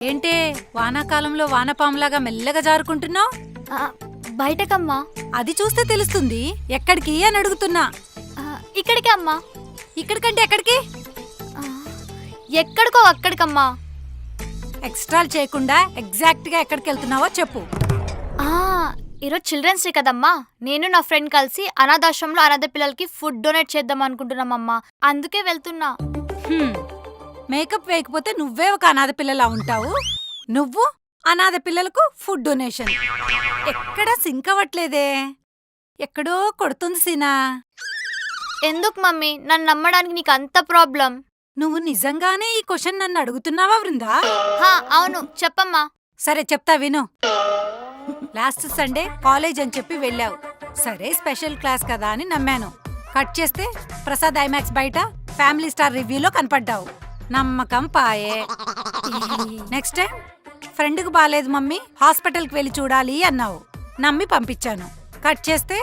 ఏంటే వానాకాలంలో వానపాములాగా మెల్లగా జారుకుంటున్నావు? బయటకమ్మా. అది చూస్తే తెలుస్తుంది. ఎక్కడికి అని అడుగుతున్నా. ఇక్కడికి అమ్మా. ఇక్కడికంటే ఎక్కడికి? ఎక్కడికో అక్కడికమ్మా. ఎక్స్ట్రాలు చేయకుండా ఎగ్జాక్ట్ గా ఎక్కడికి వెళ్తున్నావో చెప్పు. ఈరోజు చిల్డ్రన్స్ డే కదమ్మా. నేను నా ఫ్రెండ్ కలిసి అనాథాశ్రమంలో అనాథ పిల్లలకి ఫుడ్ డొనేట్ చేద్దాం అనుకుంటున్నామమ్మా. అందుకే వెళ్తున్నా. మేకప్ వేయకపోతే నువ్వే ఒక అనాథ పిల్లలా ఉంటావు. నువ్వు అనాథ పిల్లలకు ఫుడ్ డొనేషన్. ఎక్కడా సింక్ అవ్వట్లేదే. ఎక్కడో కొడుతుంది సీనా. ఎందుకు మమ్మీ నన్ను నమ్మడానికి నీకు అంత ప్రాబ్లం? నువ్వు నిజంగానే ఈ క్వశ్చన్ నన్ను అడుగుతున్నావా వృందా? అవును చెప్పమ్మా. సరే చెప్తా విను. లాస్ట్ సండే కాలేజ్ అని చెప్పి వెళ్ళావు. సరే స్పెషల్ క్లాస్ కదా అని నమ్మాను. కట్ చేస్తే ప్రసాద్ ఐమాక్స్ బయట ఫ్యామిలీ స్టార్ రివ్యూలో కనపడ్డావు. నమ్మకం పాయే. నెక్స్ట్ టైం ఫ్రెండ్కు బాలేదు మమ్మీ, హాస్పిటల్కి వెళ్ళి చూడాలి అన్నావు. నమ్మి పంపించాను. కట్ చేస్తే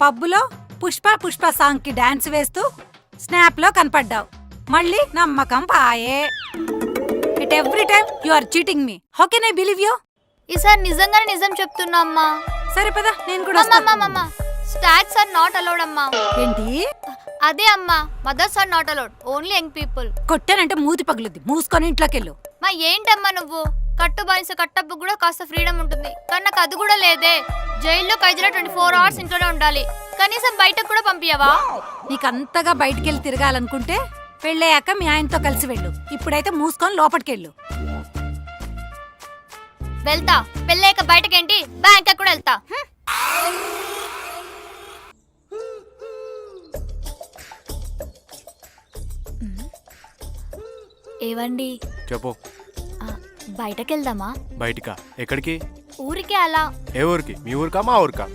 పబ్బులో పుష్ప పుష్ప సాంగ్ కి డాన్స్ వేస్తూ స్నాప్ లో కనపడ్డావు. మళ్ళీ నమ్మకం పాయే. It every time you are cheating me. How can I believe you? ఈసారి నిజంగానే నిజం చెప్తున్నా అమ్మా. సరే పద నేను కూడా వస్తా. స్టాగ్స్ ఆర్ నాట్ అలౌడ్ అమ్మా. ఏంటి? అదే అమ్మా, mothers are not allowed, only young people. కొట్టానంటే మూతి పగులుద్ది. మూసుకొని ఇంట్లోకెళ్ళు. మా ఏంటమ్మా నువ్వు? కట్టు బానిస కట్టప్పు కూడా కాస్త ఫ్రీడమ్ ఉంటుంది, కానీ నాకు అది కూడా లేదే. జైల్లో ఖైదీలో 24 hours ఇంట్లోనే ఉండాలి. కనీసం బయటకు కూడా పంపియవా? నీకంతగా బయటికెళ్ళి తిరగాలనుకుంటే పెళ్ళయ్యాక మీ ఆయనతో కలిసి వెళ్ళు. ఇప్పుడైతే మూసుకొని లోపలికెళ్ళు. వెళ్తా. పెళ్ళయ్యాక బయటకేంటి, బ్యాంక్ కూడా వెళ్తా. ఏవండి చెప్పు. బయటకెళ్దామా? బయటికా? ఎక్కడికి? ఊరికే అలా. ఏ ఊరికి? మీ ఊరికా మా ఊరికా?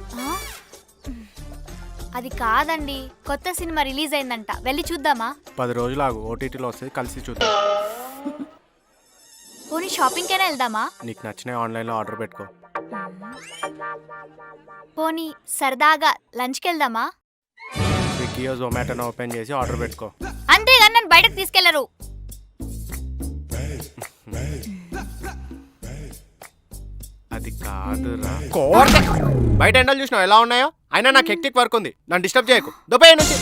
అది కాదండి, కొత్త సినిమా రిలీజ్ అయిందంట, వెళ్ళి చూద్దామా? 10 రోజులు ఆగు, ఓటీటీలో వస్తుంది, కలిసి చూద్దాం. పోనీ షాపింగ్ కైనా వెళ్దామా? నీకు నచ్చిన ఆన్లైన్లో ఆర్డర్ పెట్టుకో. పోనీ సరదాగా లంచ్కి వెళ్దామా? స్విగ్గీయో జొమాటోనో ఓపెన్ చేసి ఆర్డర్ పెట్టుకో. అంతేగాని నన్ను బయటకు తీసుకెళ్లరు. అది కాదురా. బయట ఎండలు చూసినావు ఎలా ఉన్నాయో? అయినా నాకు హెక్టిక్ వర్క్ ఉంది, నన్ను డిస్టర్బ్ చేయకు. దుబాయ్ నుంచి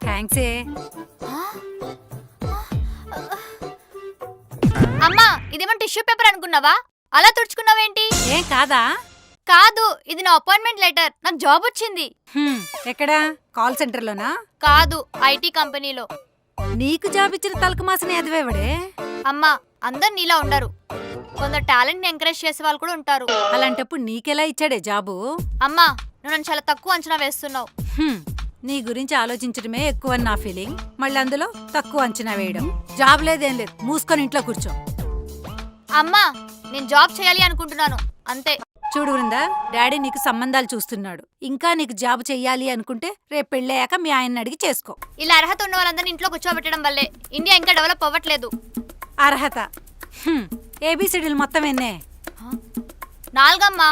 థ్యాంక్సే. అమ్మా ఇదేమో టిష్యూ పేపర్ అనుకున్నావా? అలా తుడుచుకున్నావేంటి? ఏం కాదా? కాదు, ఇది నా అపాయింట్మెంట్ లెటర్. నాకు జాబ్ వచ్చింది. ఎక్కడా? కాల్ సెంటర్లోనా? కాదు, ఐటీ కంపెనీలో. నీకు జాబ్ ఇచ్చిన తలకు మాసిన ఎదవేవడే? అమ్మా అందరు నీలా ఉండరు, కొందరు టాలెంట్ ని ఎంకరేజ్ చేసే వాళ్ళు కూడా ఉంటారు. అలాంటప్పుడు నీకెలా ఇచ్చాడే జాబు? అమ్మా నువ్వు నన్ను చాలా తక్కువ అంచనా వేస్తున్నావు. నీ గురించి ఆలోచించడమే ఎక్కువ నా ఫీలింగ్, మళ్ళీ అందులో తక్కువ అంచనా వేయడం. జాబ్ లేదేం లేదు, మూసుకొని ఇంట్లో కూర్చో. అమ్మా నేను జాబ్ చేయాలి అనుకుంటున్నాను, అంతే. చూడు వృందా, డాడీ నీకు సంబంధాలు చూస్తున్నాడు. ఇంకా నీకు జాబ్ చెయ్యాలి అనుకుంటే రేపు పెళ్ళయ్యాక మీ ఆయన్ని అడిగి చేసుకో. ఇలా అర్హత ఉన్న వాళ్ళందరినీ ఇంట్లో కూర్చోబెట్టడం వల్లే ఇండియా ఇంకా డెవలప్ అవ్వట్లేదు. అర్హత? ఏబిసిడీలు మొత్తం ఎన్నే? 4 అమ్మా.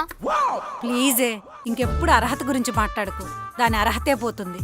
ప్లీజే, ఇంకెప్పుడు అర్హత గురించి మాట్లాడుకో. దాని అర్హతే పోతుంది.